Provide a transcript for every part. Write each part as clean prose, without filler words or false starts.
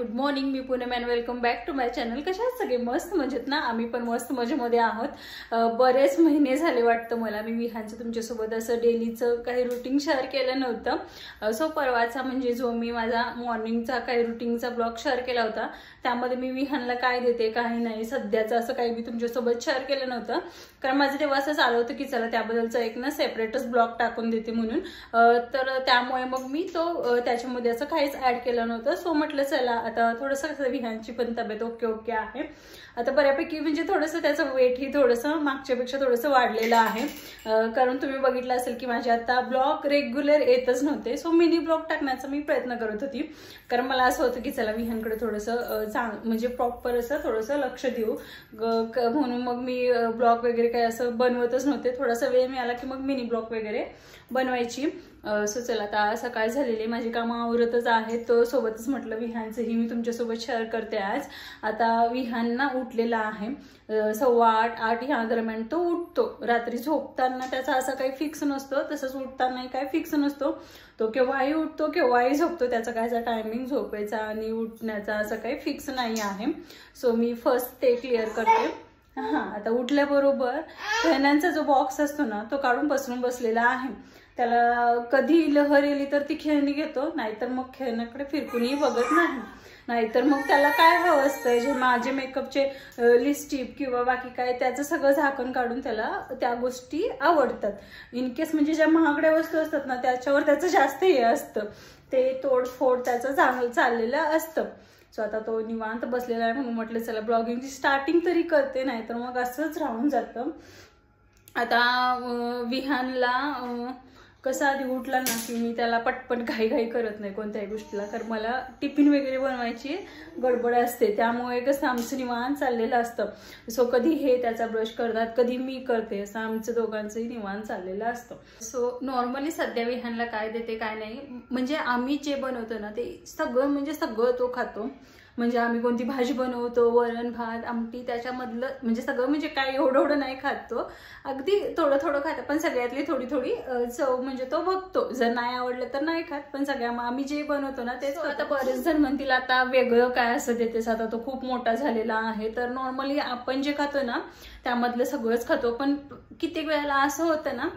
Good morning. मी Poonam and welcome back to my channel. कशा आहात सगळे? मस्त मजेत ना? आम्ही पण मस्त मजेमध्ये आहोत. बरेच महिने झाले वाटतं मला मी विहानचं तुमच्यासोबत असं डेलीचं काही रुटीन शेअर केलं नव्हतं. सो परवाचा म्हणजे जो मी माझा मॉर्निंगचा काही रुटीनचा ब्लॉग शेअर केला होता त्यामध्ये मी विहानला काय देते काही नाही सध्याचं असं काही मी तुमच्यासोबत शेअर केलं नव्हतं. कारण माझं तेव्हा असं चालू होतं की चला त्याबद्दलचा एक ना सेपरेटच ब्लॉग टाकून देते म्हणून. तर त्यामुळे मग मी तो त्याच्यामध्ये असं काहीच ऍड केलं नव्हतं. सो म्हटलं चला आता थोडंसं विहानची पण तब्येत ओके आहे आता बऱ्यापैकी. म्हणजे थोडंसं त्याचं वेट ही थोडंसं मागच्यापेक्षा थोडंसं वाढलेलं आहे. कारण तुम्ही बघितलं असेल की माझे आता ब्लॉग रेग्युलर येतच नव्हते. सो मिनी ब्लॉग टाकण्याचा मी प्रयत्न करत होती. कारण मला असं होतं की चला विहानकडे थोडंसं म्हणजे प्रॉपर असं थोडंसं लक्ष देऊ म्हणून मग मी ब्लॉग वगैरे काही असं बनवतच नव्हते. थोडासा वेळ मिळाला की मग मिनी ब्लॉग वगैरे बनवायची. सो चला आता सकाळ झालेली माझी कामं आवरतच आहेत. तो सोबतच म्हटलं विहानचंही मी तुमच्यासोबत शेअर करते आज. आता विहान ना उठलेला आहे 8:15-8 ह्या दरम्यान तो उठतो. रात्री झोपताना त्याचा असा काही फिक्स नसतो, तसंच उठतानाही काही फिक्स नसतो. तो केव्हाही उठतो केव्हाही झोपतो. त्याचा कायचा टायमिंग झोपायचा आणि उठण्याचा असं काही फिक्स नाही आहे. सो मी फर्स्ट ते क्लिअर करते. आता उठल्याबरोबर खेळण्यांचा जो बॉक्स असतो ना तो काढून पसरून बसलेला आहे. त्याला कधी लहर येली तर ती खेळणी घेतो, नाहीतर मग खेळण्याकडे फिरकूनही बघत नाही. नाहीतर मग त्याला काय हवं असतं जे माझे मेकअपचे लिपस्टिक किंवा बाकी काय त्याचं सगळं झाकण काढून त्याला त्या गोष्टी आवडतात. इन केस म्हणजे ज्या महागड्या वस्तू असतात ना त्याच्यावर त्याचं जास्त हे असतं, ते तोडफोड त्याचं चाललेलं असतं. सो आता तो निवांत बसलेला आहे म्हणून म्हटलं चला ब्लॉगिंगची स्टार्टिंग तरी करते, नाहीतर मग असंच राहून जातं. आता विहानला कसं आधी उठला ना की मी त्याला पटपट घाई करत नाही कोणत्याही गोष्टीला. कारण मला टिफिन वगैरे बनवायची गडबड असते, त्यामुळे कसं आमचं निवांत चाललेलं असतं. सो कधी हे त्याचा ब्रश करतात कधी मी करते, असं आमचं दोघांचंही निवांत चाललेलं असतं. सो नॉर्मली सध्या विहानला काय देते काय नाही म्हणजे आम्ही जे बनवतो ना ते सगळं तो खातो. म्हणजे आम्ही कोणती भाजी बनवतो वरण भात आमटी त्याच्यामधलं म्हणजे सगळं म्हणजे काय एवढं नाही खात तो. अगदी थोडं खात, पण सगळ्यातली थोडी चव म्हणजे तो बघतो. जर नाही आवडलं तर नाही खात, पण आम्ही जे बनवतो ना तेच. आता बरेच जण म्हणतील आता वेगळं काय असं देतेस, आता तो खूप मोठा झालेला आहे. तर नॉर्मली आपण जे खातो ना त्यामधलं सगळंच खातो. पण कित्येक वेळेला असं होतं ना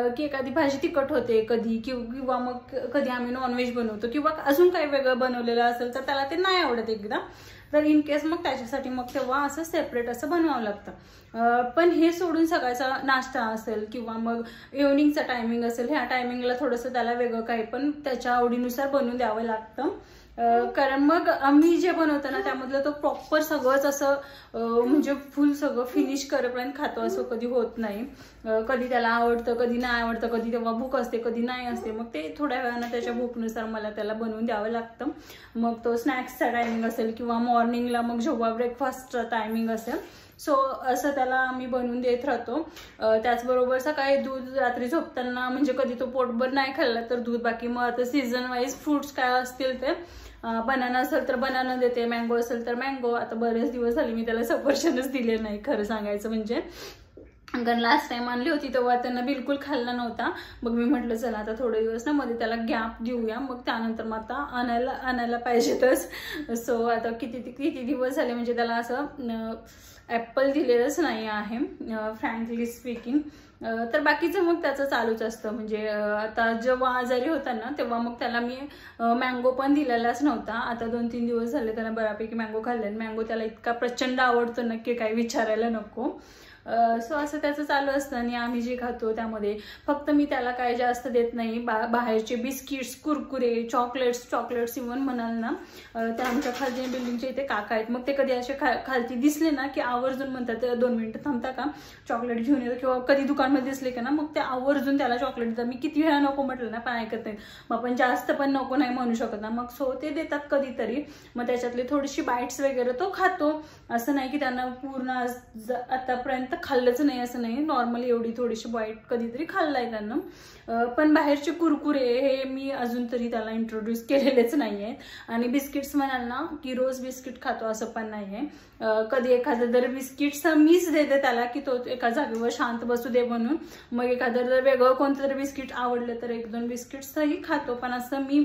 की एखादी भाजी तिखट होते कधी किंवा मग कधी आम्ही नॉनव्हेज बनवतो किंवा अजून काही वेगळं बनवलेलं असेल तर त्याला ते नाही आवडत एकदा. तर इन केस मग त्याच्यासाठी मग तेव्हा असं सेपरेट असं बनवावं लागतं. पण हे सोडून सकाळचा नाश्ता असेल किंवा मग इव्हनिंगचा टायमिंग असेल ह्या टायमिंगला थोडंसं त्याला वेगळं काही पण त्याच्या आवडीनुसार बनवून द्यावं लागतं. कारण मग आम्ही जे बनवतो ना त्यामधलं तो प्रॉपर सगळंच असं म्हणजे फुल सगळं फिनिश करेपर्यंत खातो असं कधी होत नाही. कधी त्याला आवडतं कधी नाही आवडतं, कधी तेव्हा भूक असते कधी नाही असते. मग ते थोड्या वेळानं त्याच्या भूकनुसार मला त्याला बनवून द्यावं लागतं. मग तो स्नॅक्सचा टायमिंग असेल किंवा मॉर्निंगला मग जेव्हा ब्रेकफास्टचा टायमिंग असेल सो असं त्याला आम्ही बनवून देत राहतो. त्याचबरोबर सकाळी दूध रात्री झोपताना म्हणजे कधी तो पोटभर नाही खाल्ला तर दूध, बाकी मग आता सीझन वाईज फ्रुट्स काय असतील ते बनाना असेल तर बनाना देते, मँगो असेल तर मँगो. आता बरेच दिवस झाले मी त्याला सफरचंदच दिले नाही खरं सांगायचं म्हणजे. कारण लास्ट टाइम आणली होती तेव्हा त्यांना बिलकुल खाल्ला नव्हता. मग मी म्हटलं चला आता थोडे दिवस ना मध्ये त्याला गॅप देऊया, मग त्यानंतर मग आता आणायला पाहिजेतच. सो आता किती दिवस झाले म्हणजे त्याला असं ॲपल दिलेलंच नाही आहे फ्रँकली स्पीकिंग. तर बाकीचं मग त्याचं चालूच असतं. म्हणजे आता जेव्हा आजारी होता ना तेव्हा मग त्याला मी मँगो पण दिलेलाच नव्हता. आता 2-3 दिवस झाले त्याला बऱ्यापैकी मँगो खाल्ले. मँगो त्याला इतका प्रचंड आवडतो नक्की काही विचारायला नको. सो असं त्याचं चालू असतं. आणि आम्ही जे खातो त्यामध्ये फक्त मी त्याला काय जास्त देत नाही. बाहेरचे बिस्किट्स कुरकुरे चॉकलेट्स इव्हन म्हणाल ना त्या आमच्या खालच्या बिल्डिंगच्या इथे काका आहेत. मग ते कधी असे खालती दिसले ना की आवर्जून म्हणतात 2 मिनिटं थांबता का चॉकलेट घेऊन येतो, किंवा कधी दुकानमध्ये दिसले का ना मग ते आवर्जून त्याला चॉकलेट देतात. मी किती वेळा नको म्हटलं ना पण ऐकत नाही. मग आपण जास्त पण नको नाही म्हणू शकत ना, मग सो ते देतात कधीतरी. मग त्याच्यातली थोडीशी बाईट्स वगैरे तो खातो. असं नाही की त्यांना पूर्ण आतापर्यंत खाल्लंच नाही असं नाही. नॉर्मली एवढी थोडीशी बाईट कधीतरी खाल्लाय त्यांना. पण बाहेरचे कुरकुरे हे मी अजून तरी त्याला इंट्रोड्यूस केलेलेच नाहीये. आणि बिस्किट्स म्हणाल ना की रोज बिस्किट खातो असं पण नाहीये. कधी एखादं जर बिस्किट्स मीच देते त्याला की तो एका जागेवर शांत बसू दे म्हणून. मग एखादं जर वेगळं कोणतं तरी बिस्किट आवडलं तर 1-2 बिस्किट्सही खातो. पण असं मी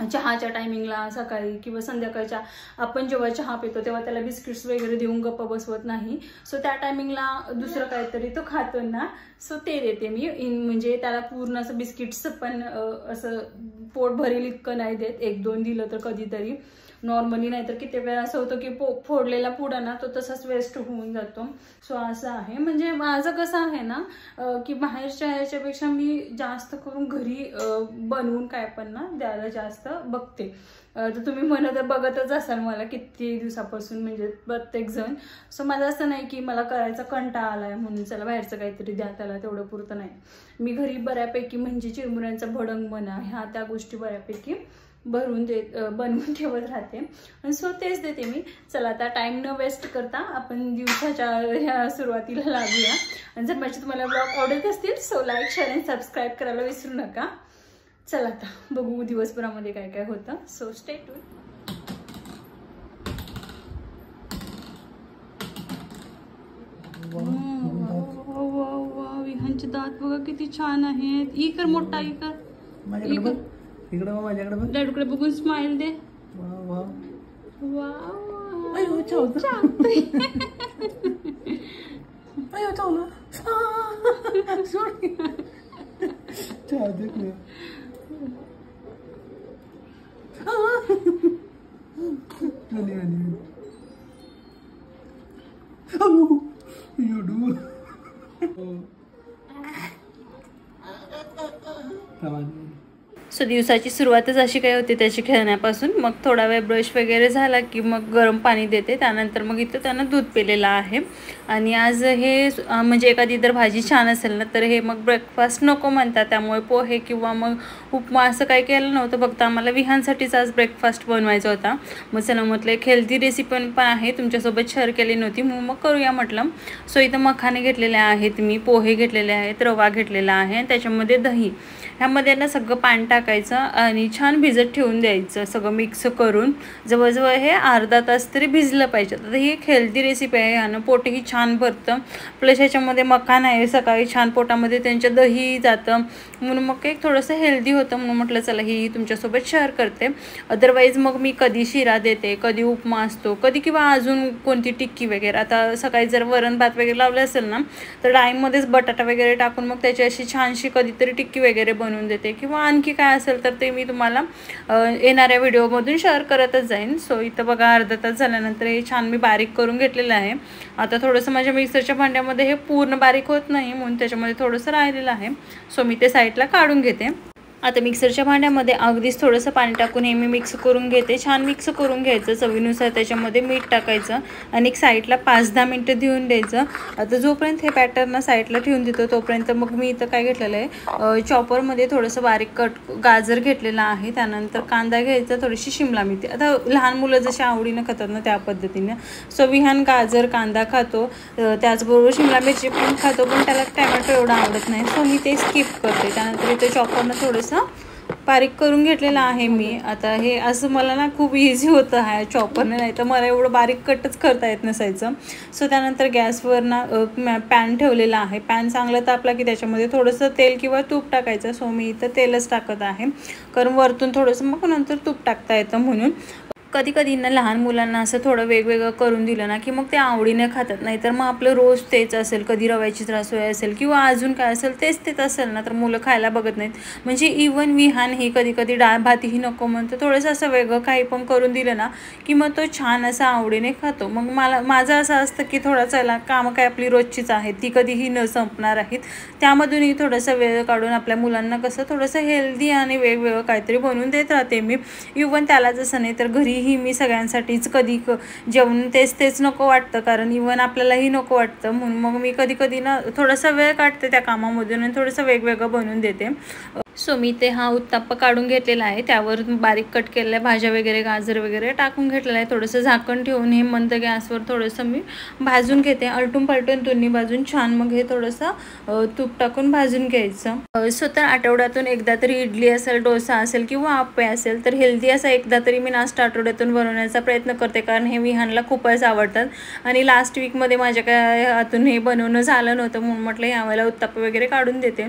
चहाच्या टायमिंगला सकाळी किंवा संध्याकाळच्या आपण जेव्हा चहा पितो तेव्हा त्याला बिस्किट्स वगैरे देऊन गप्प बसवत नाही. सो त्या टायमिंगला दुसरं काहीतरी तो खातो ना, सो ते देते मी. म्हणजे त्याला पूर्ण असं बिस्किट्स पण असं पोट भरेल इतकं नाही देत, 1-2 दिलं तर कधीतरी नॉर्मली. नाही तर किती वेळा असं होतं की फोडलेला पुडा ना तो तसाच वेस्ट होऊन जातो. सो असं आहे. म्हणजे माझं कसं आहे ना की बाहेरच्या ह्याच्यापेक्षा मी जास्त करून घरी बनवून काय पण ना द्यायला जास्त बघते. तर तुम्ही बघतच असाल मला किती दिवसापासून, म्हणजे प्रत्येक जण. सो माझं असं नाही की मला करायचा कंटाळा आलाय म्हणून चला बाहेरचं काहीतरी द्या त्याला, तेवढं पुरतं नाही. मी घरी बऱ्यापैकी म्हणजे चिरमुऱ्यांचा भडंग म्हणा ह्या त्या गोष्टी बऱ्यापैकी बनवून ठेवत राहते. सो तेच देते मी. चला आता टाइम न वेस्ट करता आपण दिवसाच्या ह्या सुरुवातीला लागूया. आणि जर माझे तुम्हाला ब्लॉग आवडत असतील सो लाईक, शेअर आणि सबस्क्राईब करायला विसरू नका. चला आता बघू दिवसभरामध्ये काय काय होतं. So stay tune. विहानचे दात बघा किती छान आहेत. इकर मोठा इकडे डॅडकडे बघून स्माइल दे. सो दिवसाची सुरुवातच अशी काय होते त्याची खेळण्यापासून. मग थोडा वेळ ब्रश वगैरे झाला की मग गरम पाणी देते. त्यानंतर मग इथं त्यानं दूध पिलेलं आहे. आणि आज हे म्हणजे एखादी जर भाजी छान असेल ना तर हे मग ब्रेकफास्ट नको म्हणतात, त्यामुळे पोहे किंवा मग उपमा असं काही केलं नव्हतं. फक्त आम्हाला विहानसाठीच आज ब्रेकफास्ट बनवायचा होता. मग चला म्हटलं एक हेल्दी रेसिपी पण आहे तुमच्यासोबत शेअर केली नव्हती म्हणून मग करूया म्हटलं. सो इथं मखाने घेतलेले आहेत मी, पोहे घेतलेले आहेत, रवा घेतलेला आहे आणि त्याच्यामध्ये दही. ह्यामध्ये ना सगळं पाणी टाकायचं आणि छान भिजत ठेवून द्यायचं. सगळं मिक्स करून जवळजवळ हे अर्धा तास तरी भिजलं पाहिजे. तर ही एक हेल्दी रेसिपी आहे. ह्यानं पोटही छान भरतं. प्लस ह्याच्यामध्ये मखाना आहे, सकाळी छान पोटामध्ये त्यांच्या दही जातं म्हणून मग एक थोडंसं हेल्दी होतं म्हणून म्हटलं चला ही तुमच्यासोबत शेअर करते. अदरवाईज मग मी कधी शिरा देते, कधी उपमा असतो, कधी किंवा अजून कोणती टिक्की वगैरे. आता सकाळी जर वरण भात वगैरे लावले असेल ना तर डाळीमध्येच बटाटा वगैरे टाकून मग त्याची अशी छानशी कधीतरी टिक्की वगैरे बनवून देते. किंवा आणखी काय असेल तर ते मी तुम्हाला येणाऱ्या व्हिडिओमधून शेअर करतच जाईन. सो इथं बघा अर्धा तास झाल्यानंतर हे छान मी बारीक करून घेतलेलं आहे. आता थोडंसं माझ्या मिक्सरच्या भांड्यामध्ये हे पूर्ण बारीक होत नाही म्हणून त्याच्यामध्ये थोडंसं राहिलेलं आहे. सो मी ते साईडला काढून घेते. आता मिक्सरच्या भांड्यामध्ये अगदीच थोडंसं पाणी टाकून हे मी मिक्स करून घेते. छान मिक्स करून घ्यायचं. चवीनुसार त्याच्यामध्ये मीठ टाकायचं आणि एक साईडला 5-10 मिनटं ठेवून द्यायचं. आता जोपर्यंत हे बॅटरना साईडला ठेवून देतो तोपर्यंत मग मी इथं काय घेतलेलं आहे चॉपरमध्ये थोडंसं बारीक गाजर घेतलेलं आहे. त्यानंतर कांदा घ्यायचा, थोडीशी शिमला मिरची. आता लहान मुलं जशी आवडीनं खातात ना त्या पद्धतीनं. सो विहान गाजर कांदा खातो, त्याचबरोबर शिमला मिरची पण खातो, पण त्याला टॅमॅटो एवढं आवडत नाही. सो मी ते स्किप करते. त्यानंतर इथे चॉपरनं थोडंसं बारीक करून घेतलेलं आहे मी. आता हे असं मला ना खूप इझी होतं आहे चॉपरने, नाही तर मला एवढं बारीक कटच करता येत नसायचं. सो त्यानंतर गॅसवर ना पॅन ठेवलेला आहे. पॅन चांगला तापला की त्याच्यामध्ये थोडंसं तेल किंवा तूप टाकायचं. सो मी इथं तेलच टाकत आहे कारण वरतून थोडंसं मग नंतर तूप टाकता येतं म्हणून. कधी कधी ना लहान मुलांना असं थोडं वेगवेगळं करून दिलं ना की मग ते आवडीने खातात. नाही तर मग आपलं रोज तेच असेल, कधी रव्याची त्रासोळी असेल किंवा अजून काय असेल तेच असेल ना तर मुलं खायला बघत नाहीत. म्हणजे इवन विहान ही कधी कधी डाळ भातीही नको म्हणतो. थोडंसं असं वेगळं काही पण करून दिलं ना की मग तो छान असं आवडीने खातो. मग माझं असं असतं की थोडा चला कामं काय आपली रोजचीच आहेत, ती कधीही न संपणार आहेत, त्यामधूनही थोडासा वेळ काढून आपल्या मुलांना कसं थोडंसं हेल्दी आणि वेगवेगळं काहीतरी बनवून देत राहते मी. इवन त्याला जसं नाही तर घरी ही मी सगळ्यांसाठीच कधी जेवण तेच नको वाटतं कारण इवन आपल्यालाही नको वाटतं म्हणून मग मी कधी ना थोडासा वेळ काढते त्या कामामधून आणि थोडंसं वेगवेगळं बनवून देते. सो मी ते हा उत्ताप्पा काढून घेतलेला आहे. त्यावर बारीक कट केलेल्या भाज्या वगैरे गाजर वगैरे टाकून घेतलेलं आहे. थोडंसं झाकण ठेवून हे मंद गॅसवर थोडंसं मी भाजून घेते. आलटून पालटून दोन्ही बाजून छान मग हे थोडंसं तूप टाकून भाजून घ्यायचं. सो तर आठवड्यातून एकदा तरी इडली असेल, डोसा असेल किंवा आप्पे असेल तर हेल्दी असा एकदा तरी मी नाश्ता आठवड्यातून बनवण्याचा प्रयत्न करते कारण हे विहानला खूपच आवडतात. आणि लास्ट वीकमध्ये माझ्या काय हातून हे बनवणं झालं नव्हतं म्हणून म्हटलं यावेळेला उत्ताप्पा वगैरे काढून देते.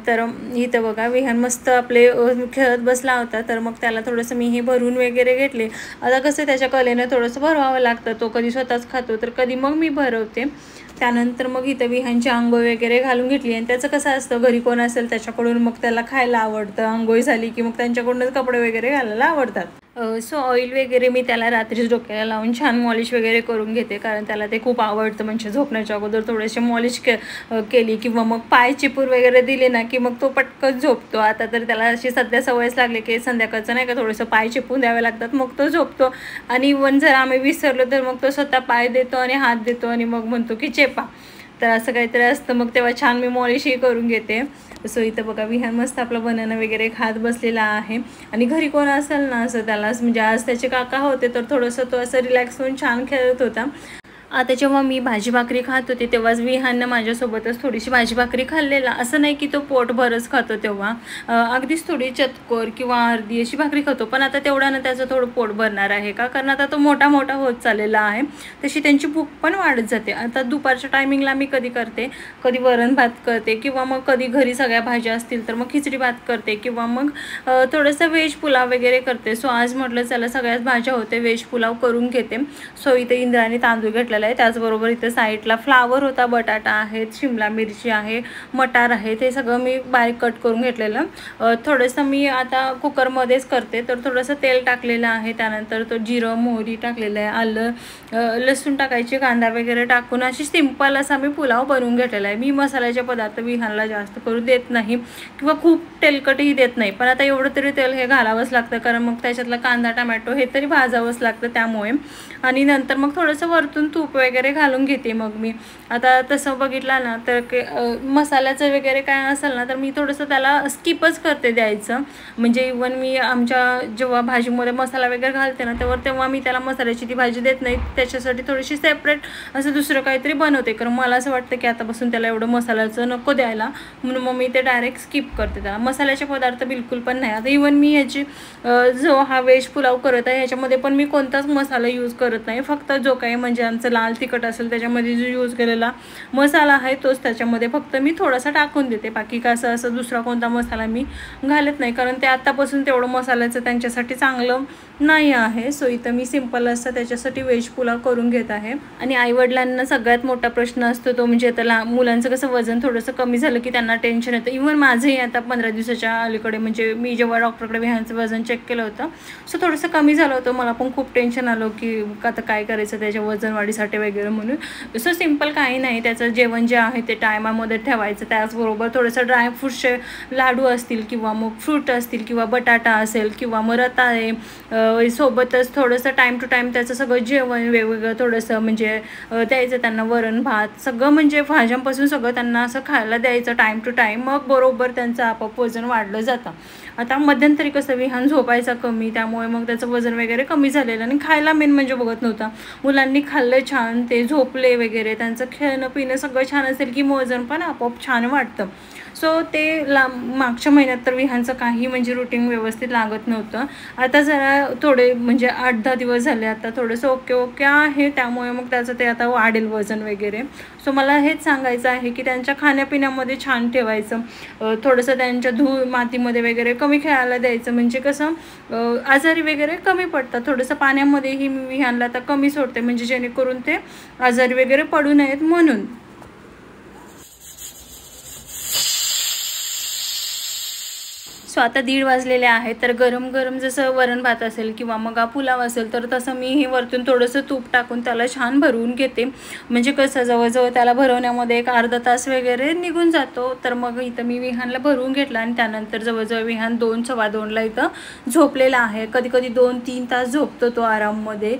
तर इथं बघा विहान मस्त आपले खेळत बसला होता, तर मग त्याला थोडंसं मी हे भरून वगैरे घेतले. आता कसं त्याच्या कलेनं थोडंसं भरवावं लागतं, तो कधी स्वतःच खातो तर कधी मग मी भरवते. त्यानंतर मग इथं विहानची आंघोळ वगैरे घालून घेतली. आणि त्याचं कसं असतं, घरी कोण असेल त्याच्याकडून मग त्याला खायला आवडतं, आंघोळ झाली की मग त्यांच्याकडूनच कपडे वगैरे घालायला आवडतात. सो ऑइल वगैरे मी त्याला रात्रीच डोक्याला लावून छान मॉलिश वगैरे करून घेते, कारण त्याला ते खूप आवडतं. म्हणजे झोपण्याच्या अगोदर थोडेसे मॉलिश केली किंवा मग पाय चिपूर वगैरे दिले ना की मग तो पटकन झोपतो. आता तर त्याला अशी सध्या सवयच लागली की संध्याकाळचं नाही का थोडंसं पाय चिपून द्यावे लागतात, मग तो झोपतो. आणि इवन जर आम्ही विसरलो तर मग तो स्वतः पाय देतो आणि हात देतो आणि मग म्हणतो की चेपा. तर असं काहीतरी असतं. मग तेव्हा छान मी मॉलिशही करून घेते. सो इथं बघा विहान मस्त आपलं बनाना वगैरे खात बसलेला आहे. आणि घरी कोण असेल ना असं त्याला, म्हणजे आज त्याचे काका होते तर थोडंसं तो असं रिलॅक्स होऊन छान खेळत होता. आता जेव्हा मी भाजी भाकरी खात होते तेव्हाच विहाननं माझ्यासोबतच थोडीशी भाजी भाकरी खाल्लेला. असं नाही की तो पोटभरच खातो, तेव्हा अगदीच थोडी चतकोर किंवा अर्धी अशी भाकरी खातो. पण आता तेवढ्यानं त्याचं थोडं पोट भरणार आहे का, कारण आता तो मोठा मोठा होत चाललेला आहे, तशी त्यांची भूक पण वाढत जाते. आता दुपारच्या टायमिंगला मी कधी करते, कधी वरण भात करते किंवा मग कधी घरी सगळ्या भाज्या असतील तर मग खिचडी भात करते किंवा मग थोडंसं व्हेज पुलाव वगैरे करते. सो आज म्हटलं चला सगळ्याच भाज्या होते, व्हेज पुलाव करून घेते. सो इथे इंद्राने तांदूळ घेतलेला आहे. त्याचबरोबर इथे साईडला फ्लावर होता, बटाटा आहेत, शिमला मिरची आहे, मटार आहे, ते सगळं मी बारीक कट करून घेतलेलं. थोडंसं मी आता कुकरमध्येच करते, तर थोडंसं तेल टाकलेलं आहे. त्यानंतर तो जिरं मोहरी टाकलेलं आहे, आलं लसूण टाकायचे, कांदा वगैरे टाकून अशी सिंपल असा मी पुलाव बनवून घेतलेला आहे. मी मसाल्याचे पदार्थ विहानला जास्त करू देत नाही किंवा खूप तेलकटही देत नाही, पण आता एवढं तरी तेल हे घालावंच लागतं, कारण मग त्याच्यातला कांदा टमॅटो हे तरी भाजावंच लागतं त्यामुळे. आणि नंतर मग थोडंसं वरतून तूप वगैरे घालून घेते. मग मी आता तसं बघितलं ना तर मसाल्याचं वगैरे काय असेल ना तर मी थोडंसं त्याला स्किपच करते द्यायचं. म्हणजे इवन मी आमच्या जेव्हा भाजीमध्ये मसाला वगैरे घालते ना तेव्हा मी त्याला मसाल्याची ती भाजी देत नाही, त्याच्यासाठी थोडीशी सेपरेट असं दुसरं काहीतरी बनवते. कारण मला असं वाटतं की आतापासून त्याला एवढं मसाल्याचं नको द्यायला, म्हणून मग मी ते डायरेक्ट स्किप करते त्याला. मसाल्याचे पदार्थ बिलकुल पण नाही. आता इवन मी ह्याची जो हा व्हेज पुलाव करत आहे ह्याच्यामध्ये पण मी कोणताच मसाला यूज करत नाही. फक्त जो काही म्हणजे आमचं लाल तिखट असेल त्याच्यामध्ये जो यूज केलेला मसाला आहे तोच त्याच्यामध्ये फक्त मी थोडासा टाकून देते. बाकी का असं दुसरा कोणता मसाला मी घालत नाही, कारण ते आत्तापासून तेवढं मसाल्याचं त्यांच्यासाठी चांगलं नाही आहे. सो इथं मी सिंपल असं त्याच्यासाठी व्हेज पुलाव करून घेत आहे. आणि आईवडिलांना सगळ्यात मोठा प्रश्न असतो तो म्हणजे आता मुलांचं कसं वजन थोडंसं कमी झालं की त्यांना टेन्शन येतं. इवन माझंही आता 15 दिवसाच्या अलीकडे म्हणजे मी जेव्हा डॉक्टरकडे विहानचं वजन चेक केलं होतं सो थोडंसं कमी झालं होतं. मला पण खूप टेन्शन आलं की आता काय करायचं त्याच्या वजन वाढीसाठी वगैरे म्हणून. सो सिंपल काही नाही, त्याचं जेवण जे आहे ते टायमामध्ये ठेवायचं. त्याचबरोबर थोडंसं ड्रायफ्रूटचे लाडू असतील किंवा मग फ्रूट असतील किंवा बटाटा असेल किंवा मग रताळे, सोबतच थोडंसं टाईम टू टाईम त्याचं सगळं जेवण वेगवेगळं थोडंसं म्हणजे द्यायचं त्यांना. वरण भात सगळं म्हणजे भाज्यांपासून सगळं त्यांना असं खायला द्यायचं टाईम टू टाईम, मग बरोबर त्यांचं आपोआप वजन वाढलं जातं. आता मध्यंतरी कसं विहान झोपायचा कमी, त्यामुळे मग त्याचं वजन वगैरे कमी झालेलं. आणि खायला मेन म्हणजे बघत नव्हता. मुलांनी खाल्लं छान, ते झोपले वगैरे, त्यांचं खेळणं पिणं सगळं छान असेल की वजन पण आपोआप छान वाटतं. सो ते मागच्या महिन्यात तर विहानचं काही म्हणजे रुटीन व्यवस्थित लागत नव्हतं. आता जरा थोडे म्हणजे 8-10 दिवस झाले आता थोडंसं ओके आहे, त्यामुळे मग त्याचं ते आता वाढेल वजन वगैरे. सो मला हेच सांगायचं आहे की त्यांच्या खाण्यापिण्यामध्ये छान ठेवायचं, थोडंसं त्यांच्या धूळ मातीमध्ये वगैरे कमी खेळायला द्यायचं, म्हणजे कसं आजारी वगैरे कमी पडतात. थोडंसं पाण्यामध्येही मी विहानला आता कमी सोडते, म्हणजे जेणेकरून ते आजारी वगैरे पडू नयेत म्हणून. सो आता 1:30 वाजलेले आहेत, तर गरम गरम जसं वरण भात असेल किंवा मग पुलाव असेल तर तसं मी हे वरतून थोडंसं तूप टाकून त्याला छान भरवून घेते. म्हणजे कसं जवळजवळ त्याला भरवण्यामध्ये एक अर्धा तास वगैरे निघून जातो. तर मग इथं मी विहानला भरवून घेतला आणि त्यानंतर जवळजवळ विहान 2-2:15ला इथं झोपलेला आहे. कधी कधी 2-3 तास झोपतो तो आराममध्ये.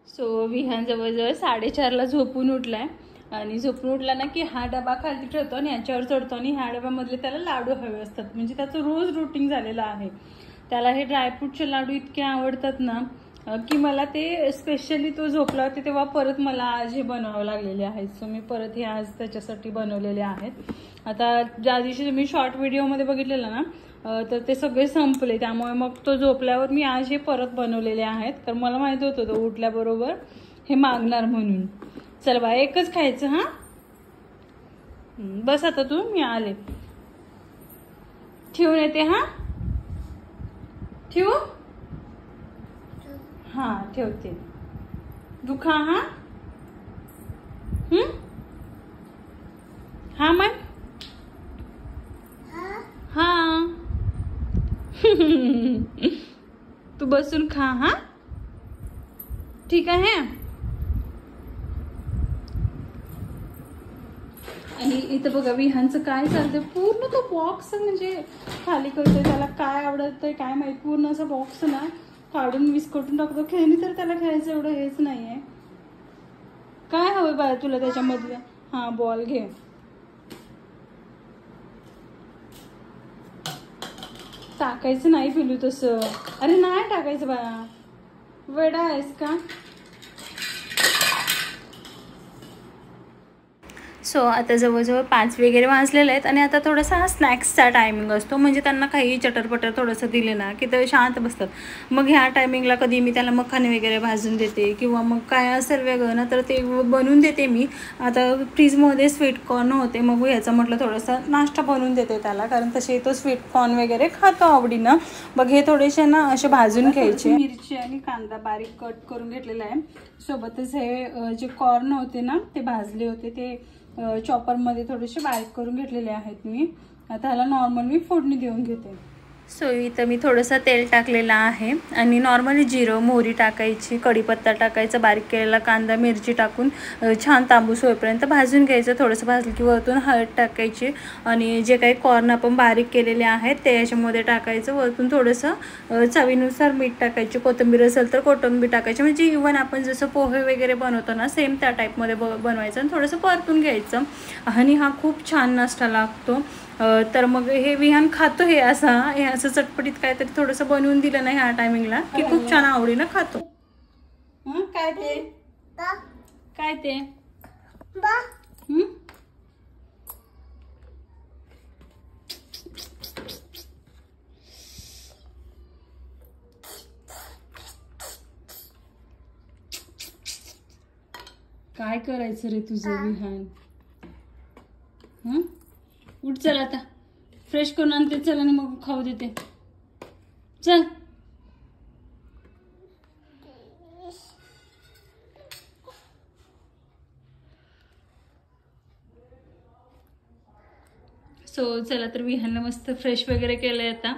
सो विहान जवळजवळ 4:30ला झोपून उठलाय. आणि झोपून उठला ना की हा डबा खाली ठेवतो आणि ह्याच्यावर चढतो आणि ह्या डब्यामधले त्याला लाडू हवे असतात. म्हणजे त्याचं रोज रुटीन झालेलं आहे. त्याला हे ड्रायफ्रूटचे लाडू इतके आवडतात ना की मला ते स्पेशली तो झोपला होते तेव्हा परत मला आज हे बनवावं लागलेले आहेत. सो मी परत हे आज त्याच्यासाठी बनवलेले आहेत. आता ज्या दिवशी तुम्ही शॉर्ट व्हिडिओमध्ये बघितलेलं ना तर ते सगळे संपले, त्यामुळे मग तो झोपल्यावर मी आज हे परत बनवलेले आहेत. तर मला माहित होतं तो उठल्याबरोबर हे मागणार म्हणून. चल बा एकच खायचं. हां बस आता तू, मी आले. ठेवून येते. हा ठेवू. हा ठेवते. तू खा. हा हा मग हा तू बसून खा. हा ठीक आहे. आणि इथं बघा विहानचं काय चालतंय. पूर्ण तो बॉक्स म्हणजे खाली करतोय. त्याला काय आवडतंय काय माहित. पूर्ण असं बॉक्स ना काढून विस्कटून टाकतो. खेळणी तर त्याला खेळायचं एवढं हेच नाहीये. काय हवं बाळा तुला त्याच्यामधलं. हा बॉल घे. टाकायचं नाही पिलू तसं. अरे नाही टाकायचं बाळा. वेडा आहेस का. सो आता जवळजवळ 5 वगैरे वाजलेले आहेत आणि आता थोडासा स्नॅक्सचा टायमिंग असतो. म्हणजे त्यांना काही चटरपटर थोडंसं दिले ना की ते शांत बसतात. मग ह्या टायमिंगला कधी मी त्याला मखाने वगैरे भाजून देते किंवा मग काय असेल वेगळं ना तर ते बनवून देते मी. आता फ्रीजमध्ये स्वीट कॉर्न होते. मग ह्याचं म्हटलं थोडंसं नाश्ता बनवून देते त्याला. कारण तसे तो स्वीट कॉर्न वगैरे खातो आवडीनं. मग हे थोडेसे ना असे भाजून घ्यायचे. मिरची आणि कांदा बारीक कट करून घेतलेला आहे. सोबतच हे जे कॉर्न होते ना ते भाजले होते ते चॉपरमध्ये थोडेसे बारीक करून घेतलेले आहेत मी. आता ह्याला नॉर्मल मी फोडणी देऊन घेते. सो इथं मी थोडंसं तेल टाकलेलं आहे आणि नॉर्मली जिरं मोहरी टाकायची, कढीपत्ता टाकायचा, बारीक केलेला कांदा मिरची टाकून छान तांबूस होईपर्यंत भाजून घ्यायचं. थोडंसं भाजलं की वरतून हळद टाकायची आणि जे काही कॉर्न आपण बारीक केलेले आहेत ते याच्यामध्ये टाकायचं. वरतून थोडंसं चवीनुसार मीठ टाकायची. कोथिंबीर असेल तर कोथिंबीर टाकायची. म्हणजे इव्हन आपण जसं पोहे वगैरे बनवतो ना सेम त्या टाईपमध्ये बनवायचं आणि थोडंसं परतून घ्यायचं. आणि हा खूप छान नाश्ता लागतो. तर मग हे विहान खातो. हे असं चटपटीत काहीतरी थोडंसं बनवून दिलं ना ह्या टायमिंगला की खूप छान आवडीनं खातो. काय ते काय ते काय करायचं रे तुझं विहान. उठ चल आता फ्रेश करून आणते. चल आणि मग खाऊ देते. चल सो चला तर विहानला मस्त फ्रेश वगैरे केलंय आता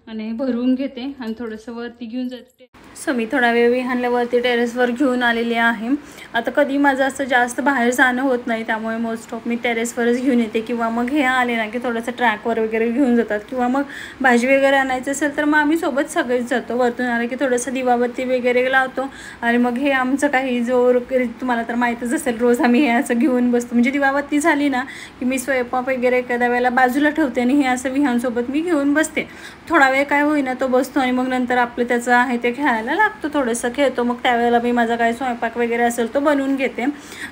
आणि भरून घेते आणि थोडंसं वरती घेऊन जाते. सो मी थोडा वेळ विहानला वरती टेरेसवर घेऊन आलेली आहे. आता कधी माझं असं जास्त बाहेर जाणं होत नाही त्यामुळे मोस्ट ऑफ मी टेरेसवरच घेऊन येते किंवा मग हे आले ना की थोडंसं ट्रॅकवर वगैरे घेऊन जातात किंवा मग भाजी वगैरे आणायचं असेल तर मग आम्ही सोबत सगळेच जातो. वरतून आलं की थोडंसं दिवाबत्ती वगैरे लावतो आणि मग हे आमचं काही जो तुम्हाला तर माहीतच असेल रोज आम्ही हे असं घेऊन बसतो. म्हणजे दिवाबत्ती झाली ना की मी स्वयंपाक वगैरे एखाद्या वेळेला बाजूला ठेवते आणि हे असं विहानसोबत मी घेऊन बसते. थोडा वेळ काय होईना तो बसतो आणि मग नंतर आपलं त्याचं आहे ते खेळायला लागतो. थोडंसं खेळतो. मग त्यावेळेला मी माझा काय स्वयंपाक वगैरे असेल तो बनवून घेते.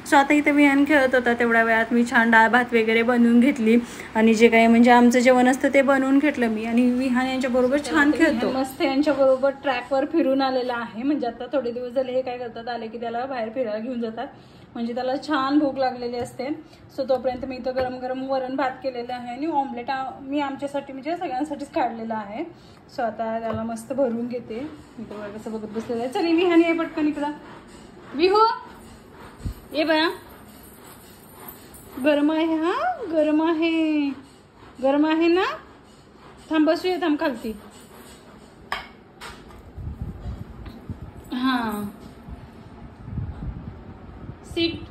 सो आता इथे विहान खेळत होता तेवढ्या वेळात मी छान डाळ भात वगैरे बनवून घेतली आणि जे काही म्हणजे आमचं जेवण असतं ते बनवून घेतलं मी. आणि विहान यांच्याबरोबर छान खेळतो. मस्त यांच्याबरोबर ट्रॅकवर फिरून आलेला आहे. म्हणजे आता थोडे दिवस झाले हे काय करतात आले की त्याला बाहेर फिरायला घेऊन जातात. म्हणजे त्याला छान भूक लागलेली असते. सो तोपर्यंत मी इथं गरम गरम वरण भात केलेलं आहे आणि ऑमलेट मी आमच्यासाठी म्हणजे सगळ्यांसाठीच काढलेलं आहे. सो आता त्याला मस्त भरून घेते. मी तर कसं बघत बसलेलं आहे. चल विहान ये पटकन इकडं. विहू ये बया. गरम आहे. हा गरम आहे. गरम आहे ना. थांब बसूया. थांब खालती. हा सीट.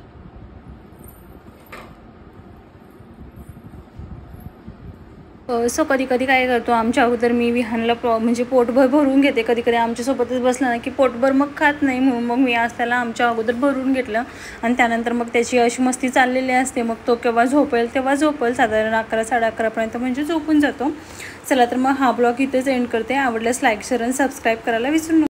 सो कधी कधी काय करतो आमच्या अगोदर मी विहानला म्हणजे पोटभर भरून घेते. कधी कधी आमच्यासोबतच बसला ना की पोटभर मग खात नाही. म्हणून मग मी आज त्याला आमच्या अगोदर भरून घेतलं आणि त्यानंतर मग त्याची अशी मस्ती चाललेली असते. मग तो केव्हा झोपेल तेव्हा झोपेल. साधारण 11 11:30 म्हणजे झोपून जातो. चला तर मग हा ब्लॉग इथेच एंड करते. आवडल्यास लाईक शेअर आणि सबस्क्राईब करायला विसरू नका.